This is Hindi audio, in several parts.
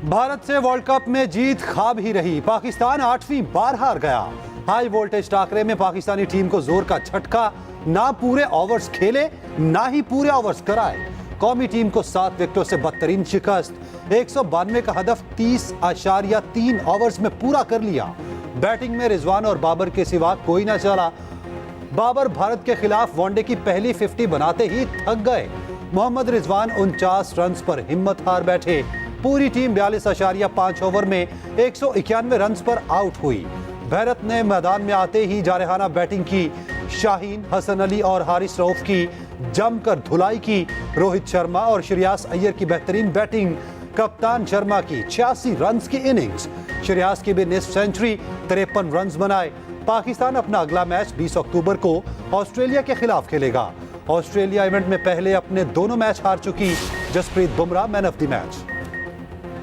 भारत से वर्ल्ड कप में जीत खाब ही रही। पाकिस्तान 8वीं बार हार गया। हाई वोल्टेज टाकरे में पाकिस्तानी टीम को जोर का झटका। ना पूरे ओवर्स खेले, ना ही पूरे ओवर्स कराए। कौमी टीम को 7 विकेटों से बदतरीन शिकस्त। 192 का हदफ 30.3 ओवर्स में पूरा कर लिया। बैटिंग में रिजवान और बाबर के सिवा कोई ना चला। बाबर भारत के खिलाफ वनडे की पहली 50 बनाते ही थक गए। मोहम्मद रिजवान 49 रन पर हिम्मत हार बैठे। पूरी टीम 42.5 ओवर में 191 रन पर आउट हुई। भारत ने मैदान में आते ही जारहाना बैटिंग की। शाहीन, हसन अली और हारिस रऊफ की जमकर धुलाई की। रोहित शर्मा और श्रेयस अय्यर की बेहतरीन बैटिंग। कप्तान शर्मा की 86 रन की इनिंग्स। श्रेयस की भी निस्फ सेंचुरी, 53 रन बनाए। पाकिस्तान अपना अगला मैच 20 अक्टूबर को ऑस्ट्रेलिया के खिलाफ खेलेगा। ऑस्ट्रेलिया इवेंट में पहले अपने दोनों मैच हार चुकी। Jasprit Bumrah man of the match.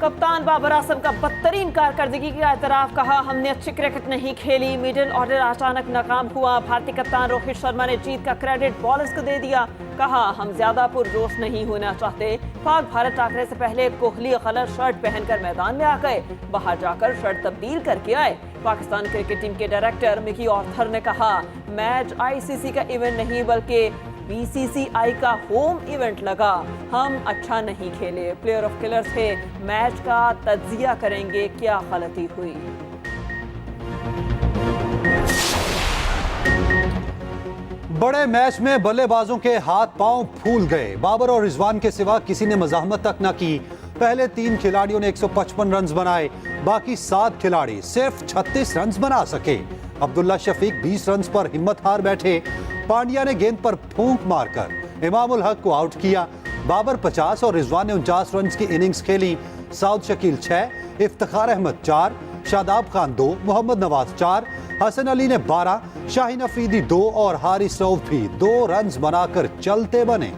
कप्तान बाबर आजम का बदतरीन कारकर्दगी का एतराफ। कहा, हमने अच्छी क्रिकेट नहीं खेली। मिडिल ऑर्डर अचानक नाकाम हुआ। भारतीय कप्तान रोहित शर्मा ने जीत का क्रेडिट बॉलर्स को दे दिया। कहा, हम ज्यादा पुरजोश नहीं होना चाहते। पाक भारत टाकरे से पहले कोहली कलर शर्ट पहनकर मैदान में आ गए। बाहर जाकर शर्ट तब्दील करके आए। पाकिस्तान क्रिकेट टीम के डायरेक्टर मिकी ऑर्थर ने कहा, मैच आईसीसी का इवेंट नहीं बल्कि बीसीसीआई का होम इवेंट लगा। हम अच्छा नहीं खेले, प्लेयर ऑफ किलर्स थे। मैच का तज्जिया करेंगे, क्या गलती हुई। बड़े मैच में बल्लेबाजों के हाथ पांव फूल गए। बाबर और रिजवान के सिवा किसी ने मज़ाहमत तक न की। पहले 3 खिलाड़ियों ने 155 रन बनाए। बाकी 7 खिलाड़ी सिर्फ 36 रन बना सके। अब्दुल्ला शफीक 20 रन पर हिम्मत हार बैठे। पांड्या ने गेंद पर फूंक मारकर इमाम उल हक को आउट किया। बाबर 50 और रिजवान ने 49 रन की इनिंग्स खेली। साउद शकील 6, इफ्तिखार अहमद 4, शादाब खान 2, मोहम्मद नवाज 4, हसन अली ने 12, शाहीन अफरीदी 2 और हारिस रऊफ भी 2 रन बनाकर चलते बने।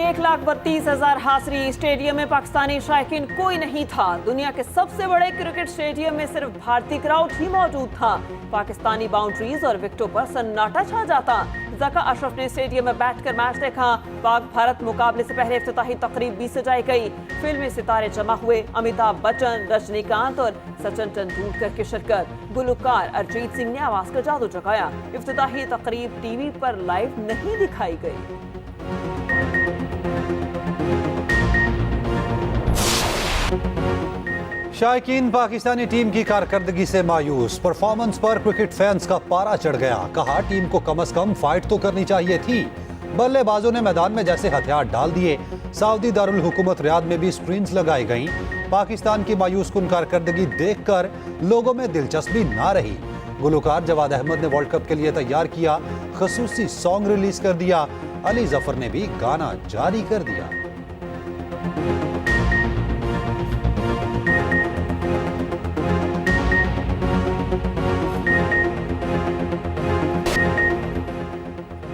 एक 1,32,000 हाजिरी। स्टेडियम में पाकिस्तानी शायकीन कोई नहीं था। दुनिया के सबसे बड़े क्रिकेट स्टेडियम में सिर्फ भारतीय क्राउड ही मौजूद था। पाकिस्तानी बाउंड्रीज और विकेटों पर सन्नाटा छा जाता। जका अशरफ ने स्टेडियम में बैठकर मैच देखा। पाक भारत मुकाबले से पहले इफ्तिताही तकरीब भी सजाई गई। फिल्मी सितारे जमा हुए। अमिताभ बच्चन, रजनीकांत और सचिन तेंदुलकर की शिरकत। गुलकार अरिजीत सिंह ने आवाज का जादू जगाया। इफ्तिताही तकरीब टीवी पर लाइव नहीं दिखाई गई। शायकीन पाकिस्तानी टीम की कारकर्दगी से मायूस। परफॉर्मेंस पर क्रिकेट फैंस का पारा चढ़ गया। कहा, टीम को कम से कम फाइट तो करनी चाहिए थी। बल्लेबाजों ने मैदान में जैसे हथियार डाल दिए। सऊदी दारुल हुकूमत रियाद में भी स्क्रीन्स लगाई गईं। पाकिस्तान की मायूस कुन कारकर्दगी देखकर लोगों में दिलचस्पी ना रही। गुलकार जवाद अहमद ने वर्ल्ड कप के लिए तैयार किया खसूसी सॉन्ग रिलीज कर दिया। अली जफर ने भी गाना जारी कर दिया।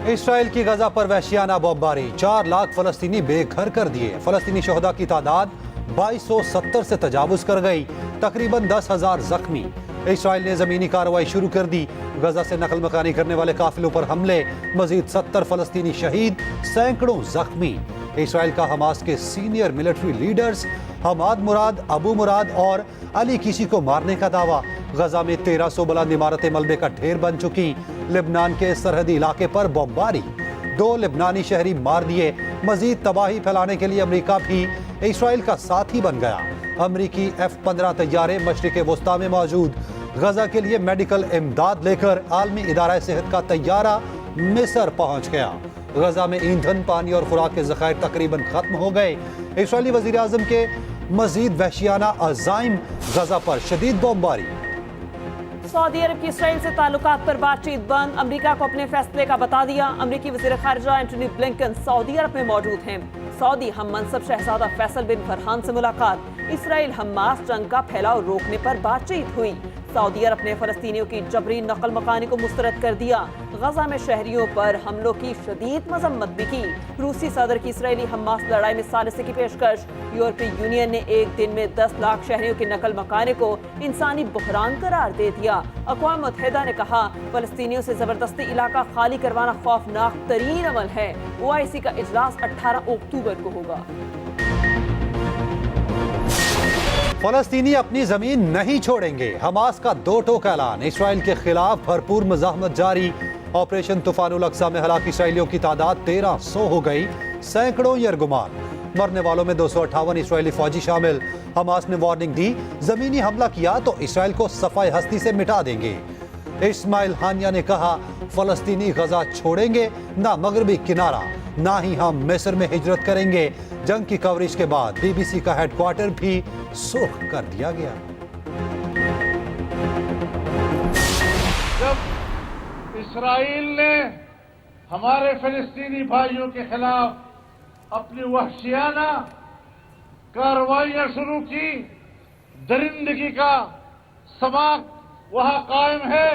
इसराइल की गजा पर वहशियाना बमबारी। 4 लाख फलस्तीनी बेघर कर दिए। फलस्तीनी शहदा की तादाद 2270 से तजावुज कर गई। तकरीबन 10,000 जख्मी। इसराइल ने जमीनी कार्रवाई शुरू कर दी। गजा से नकल मकानी करने वाले काफिलों पर हमले। मजीद 70 फलस्तीनी शहीद, सैकड़ों जख्मी। इसराइल का हमास के सीनियर मिलिट्री लीडर्स हमाद मुराद, अबू मुराद और अली किसी को मारने का दावा। गजा में 1300 बुलंद इमारतें मलबे का ढेर बन चुकी। लेबनान के सरहदी इलाके पर बमबारी। 2 लेबनानी शहरी मार दिए। मजीद तबाही फैलाने के लिए अमेरिका भी इसराइल का साथी बन गया। अमेरिकी F-15 तैयारे मशरिक़ वस्ता में मौजूद। गजा के लिए मेडिकल इमदाद लेकर आलमी इदारा सेहत का तैयारा मिस्र पहुंच गया। गजा में ईंधन, पानी और खुराक के ज़खायर तकरीबन खत्म हो गए। इसराइली वज़ीर आज़म के मजीद वहशियाना अज़ाइम। गजा पर शदीद बमबारी। सऊदी अरब की इसराइल से ताल्लुकात पर बातचीत बंद। अमेरिका को अपने फैसले का बता दिया। अमेरिकी वज़ीर ख़ारिजा एंटनी ब्लिंकन सऊदी अरब में मौजूद हैं। सऊदी हम मनसब शहजादा फैसल बिन फरहान से मुलाकात। इसराइल हमास जंग का फैलाव रोकने पर बातचीत हुई। सऊदी अरब ने फलस्तीनियों की जबरी नकल मकानी को मुस्तरद कर दिया। गजा में शहरियों पर हमलों की शदीद मजम्मत भी की। रूसी सदर की इसराइली हमास लड़ाई में सालिसे की पेशकश। यूरोपीय यूनियन ने एक दिन में 10 लाख शहरियों की नकल मकाने को इंसानी बुहरान करार दे दिया। अक़वाम मुत्तहिदा ने कहा फलस्तीनियों से जबरदस्ती इलाका खाली करवाना खौफनाक तरीन अमल है। OIC का इजलास 18 अक्टूबर को होगा। फलस्तीनी अपनी जमीन नहीं छोड़ेंगे, हमास का दो टोक ऐलान। इसराइल के खिलाफ भरपूर मज़ाहमत जारी। ऑपरेशन तूफानुल अक्सा में हलाक इसराइलियों की तादाद 1300 हो गई, सैकड़ों यरगुमान। मरने वालों में 258 इसराइली फौजी शामिल। हमास ने वार्निंग दी, जमीनी हमला किया तो इसराइल को सफाई हस्ती से मिटा देंगे। इस्माइल हानिया ने कहा फलस्तीनी गजा छोड़ेंगे ना मगरबी किनारा, ना ही हम मिस्र में हिजरत करेंगे। जंग की कवरेज के बाद BBC का हेडक्वार्टर भी सुर्ख कर दिया गया। जब इसराइल ने हमारे फिलिस्तीनी भाइयों के खिलाफ अपनी वहशियाना कार्रवाइयां शुरू की, दरिंदगी का समाक वहां कायम है।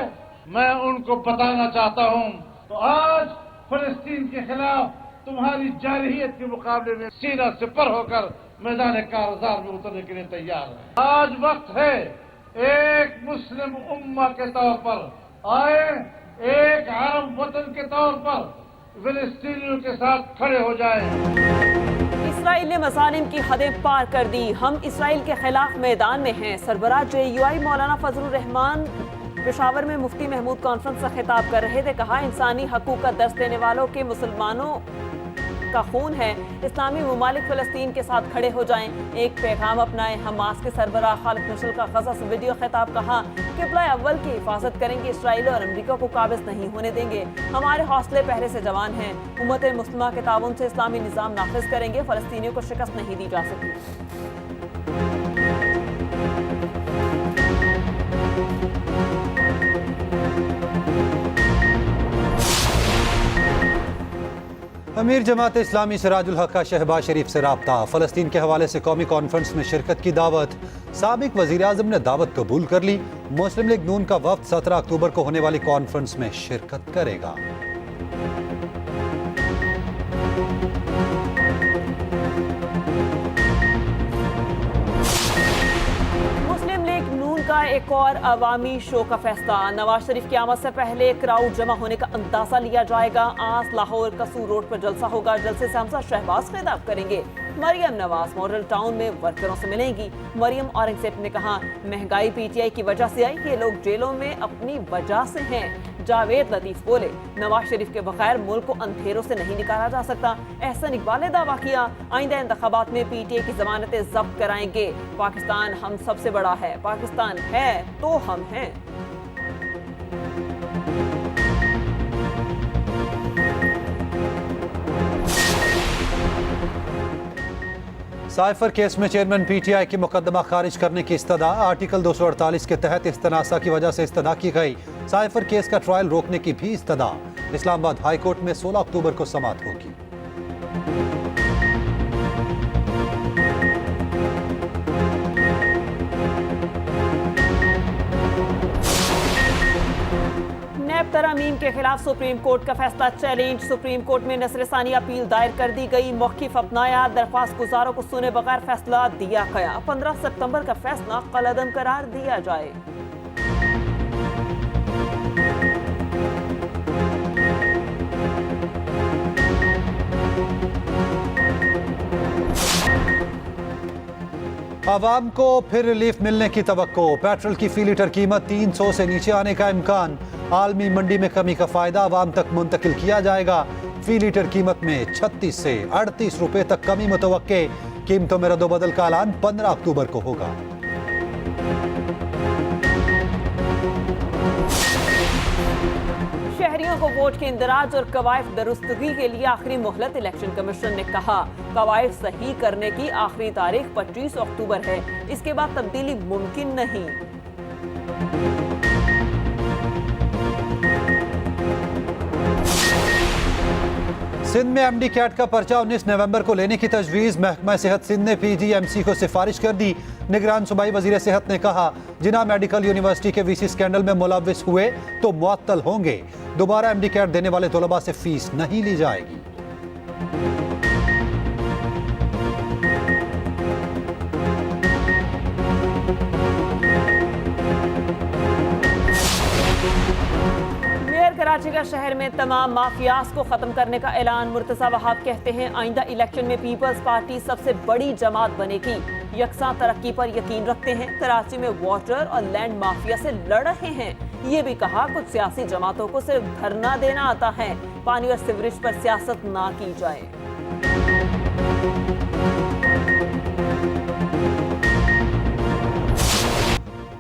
मैं उनको बताना चाहता हूं तो आज फिलिस्तीन के खिलाफ तुम्हारी जारहियत के मुकाबले में सीना सिपर होकर मैदान कारज़ार में उतरने के लिए तैयार है। आज वक्त है एक मुस्लिम उम्मा के तौर पर आए, एक अरब वतन के तौर पर फिलिस्तीनियों के साथ खड़े हो जाएं। इसराइल ने मज़ालिम की हदें पार कर दी, हम इसराइल के खिलाफ मैदान में हैं। सरबराह JUI मौलाना फजलुर रहमान पेशावर में मुफ्ती महमूद कॉन्फ्रेंस से खिताब कर रहे थे। कहा इंसानी हकूक का दर्स देने वालों के मुसलमानों का खून है। इस्लामी ममालिक फलस्तीन के साथ खड़े हो जाएं, एक पैगाम अपनाएं। हमास के सरबराह खालिद मशअल का गजा से वीडियो खिताब। कहा किबला अव्वल की हिफाजत करेंगे, इसराइल और अमेरिका को काबिज नहीं होने देंगे। हमारे हौसले पहरे से जवान हैं, उम्मत मुस्लिमा के ताउन से इस्लामी निज़ाम नाफिज करेंगे। फलस्तीनियों को शिकस्त नहीं दी जा सकती। अमीर जमात इस्लामी सिराजुल हक का शहबाज शरीफ से राब्ता। फलस्तीन के हवाले से कौमी कॉन्फ्रेंस में शिरकत की दावत। साबिक वज़ीर आज़म ने दावत कबूल कर ली। मुस्लिम लीग नून का वफ्द 17 अक्टूबर को होने वाली कॉन्फ्रेंस में शिरकत करेगा। का एक और अवामी शो का फैसला। नवाज शरीफ की आमद से पहले क्राउड जमा होने का अंदाजा लिया जाएगा। आज लाहौर कसूर रोड पर जलसा होगा। जलसे से हमजा शहबाज खिताब करेंगे। मरियम नवाज मॉडल टाउन में वर्करों से मिलेंगी। मरियम औरंगजेब ने कहा महंगाई PTI की वजह से आई, ये लोग जेलों में अपनी वजह से हैं। जावेद लतीफ बोले नवाज शरीफ के बगैर मुल्क को अंधेरों से नहीं निकाला जा सकता। एहसन इकबाल ने दावा किया आइंदा इंतखाबात में PTI की जमानतें जब्त कराएंगे। पाकिस्तान हम सबसे बड़ा है, पाकिस्तान है तो हम हैं। साइफर केस में चेयरमैन PTI की मुकदमा खारिज करने की इस्तदा। आर्टिकल 248 के तहत इस्तनासा की वजह से इस्तदा की गई। साइफर केस का ट्रायल रोकने की भी इस्तदा। इस्लामाबाद हाई कोर्ट में 16 अक्टूबर को समाअत होगी। नैब तरमीम के खिलाफ सुप्रीम कोर्ट का फैसला चैलेंज। सुप्रीम कोर्ट में नसरसानी अपील दायर कर दी गई। मौखिफ अपनाया, दरख्वास्त गुजारों को सुने बगैर फैसला दिया गया। 15 सितंबर का फैसला कलअदम करार दिया जाए। आवाम को फिर रिलीफ मिलने की तवक्को। पेट्रोल की फी लीटर कीमत 300 से नीचे आने का इम्कान। आलमी मंडी में कमी का फायदा आवाम तक मुंतकिल किया जाएगा। फी लीटर कीमत में 36 से 38 रुपए तक कमी मुतवक्के। कीमतों में रद्दोबदल का ऐलान 15 अक्टूबर को होगा। शहरियों को वोट के इंदराज और कवायद दुरुस्तगी के लिए आखिरी मोहलत। इलेक्शन कमीशन ने कहा कवायद सही करने की आखिरी तारीख 25 अक्टूबर है, इसके बाद तब्दीली मुमकिन नहीं। सिंध में एमडी कैट का पर्चा 19 नवंबर को लेने की तजवीज़। महकमा सेहत सिंध ने पीजीएमसी को सिफारिश कर दी। निगरान सूबाई वजीर सेहत ने कहा, जिना मेडिकल यूनिवर्सिटी के वीसी स्कैंडल में मुलव्विस हुए तो मुअत्तल होंगे। दोबारा एमडी कैट देने वाले तलबा से फीस नहीं ली जाएगी। कराची का शहर में तमाम माफियाज को खत्म करने का ऐलान। मुर्तजा वहाब कहते हैं, आइंदा इलेक्शन में पीपल्स पार्टी सबसे बड़ी जमात बनेगी। यकसा तरक्की पर यकीन रखते हैं। कराची में वाटर और लैंड माफिया से लड़ रहे हैं। ये भी कहा, कुछ सियासी जमातों को सिर्फ धरना देना आता है। पानी और सिवरेज पर सियासत ना की जाए।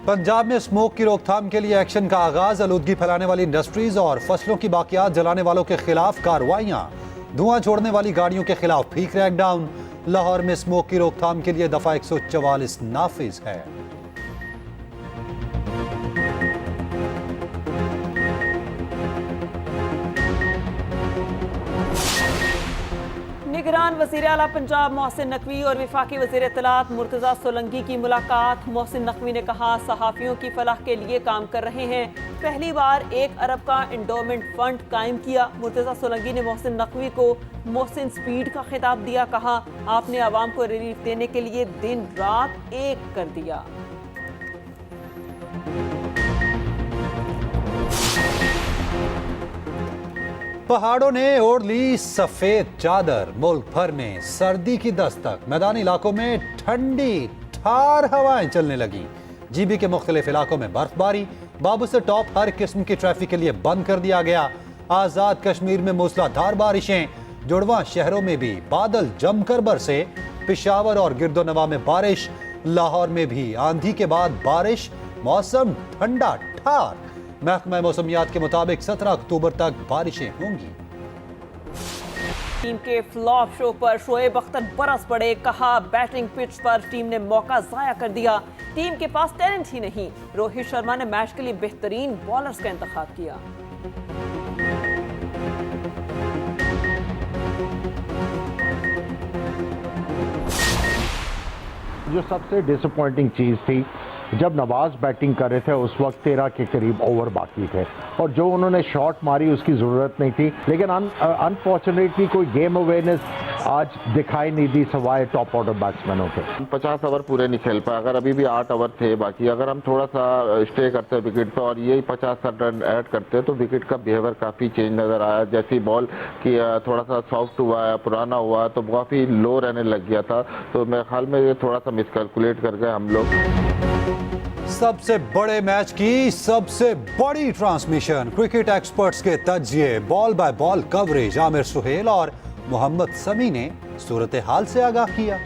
पंजाब में स्मोक की रोकथाम के लिए एक्शन का आगाज। आलूदगी फैलाने वाली इंडस्ट्रीज और फसलों की बाकियात जलाने वालों के खिलाफ कार्रवाइयां। धुआं छोड़ने वाली गाड़ियों के खिलाफ भी क्रैकडाउन। लाहौर में स्मोक की रोकथाम के लिए दफा 144 नाफिज है। निगरान वज़ीर आला पंजाब मोहसिन नकवी और वफाकी वज़ीर इत्तलात मुर्तज़ा सोलंकी की मुलाकात। मोहसिन नकवी ने कहा, सहाफ़ियों की फलाह के लिए काम कर रहे हैं। पहली बार 1 अरब का इंडोमेंट फंड कायम किया। मुर्तज़ा सोलंकी ने मोहसिन नकवी को मोहसिन स्पीड का खिताब दिया। कहा, आपने आवाम को रिलीफ देने के लिए दिन रात एक कर दिया। पहाड़ों ने ओढ़ ली सफेद चादर। मुल्क भर में सर्दी की दस्तक। मैदानी इलाकों में ठंडी ठार हवाएं चलने लगी। जीबी के मुख्तलिफ इलाकों में बर्फबारी। बाबू से टॉप हर किस्म की ट्रैफिक के लिए बंद कर दिया गया। आजाद कश्मीर में मूसलाधार बारिशें। जुड़वा शहरों में भी बादल जमकर बरसे। पेशावर और गिरदोनवा में बारिश। लाहौर में भी आंधी के बाद बारिश। मौसम ठंडा ठार। महकमा मौसमियात के मुताबिक 17 अक्टूबर तक बारिशें होंगी। टीम के फ्लॉप शो पर शोएब अख्तर बरस पड़े। कहा, बैटिंग पिच पर टीम ने मौका जाया कर दिया। टीम के पास टैलेंट ही नहीं। रोहित शर्मा ने मैच के लिए बेहतरीन बॉलर्स का इंतखाब किया। जो सबसे डिसअपॉइंटिंग चीज थी, जब नवाज बैटिंग कर रहे थे उस वक्त 13 के करीब ओवर बाकी थे और जो उन्होंने शॉट मारी उसकी ज़रूरत नहीं थी। लेकिन अनफॉर्चुनेटली कोई गेम अवेयरनेस आज दिखाई नहीं दी सवाए टॉप ऑर्डर बैट्समैनों के। 50 ओवर पूरे नहीं खेल पाए। अगर अभी भी 8 ओवर थे बाकी, अगर हम थोड़ा सा स्टे करते हैं विकेट पे और यही 50-60 रन ऐड करते तो विकेट का बिहेवियर काफ़ी चेंज नज़र आया। जैसी बॉल की थोड़ा सा सॉफ्ट हुआ है, पुराना हुआ तो काफ़ी लो रहने लग गया था। तो मेरे ख्याल में ये थोड़ा सा मिसकैलकुलेट कर गए हम लोग। सबसे बड़े मैच की सबसे बड़ी ट्रांसमिशन। क्रिकेट एक्सपर्ट्स के तज्जिए, ball by ball coverage. Aamir Sohail और मोहम्मद समी ने सूरत हाल से आगाह किया।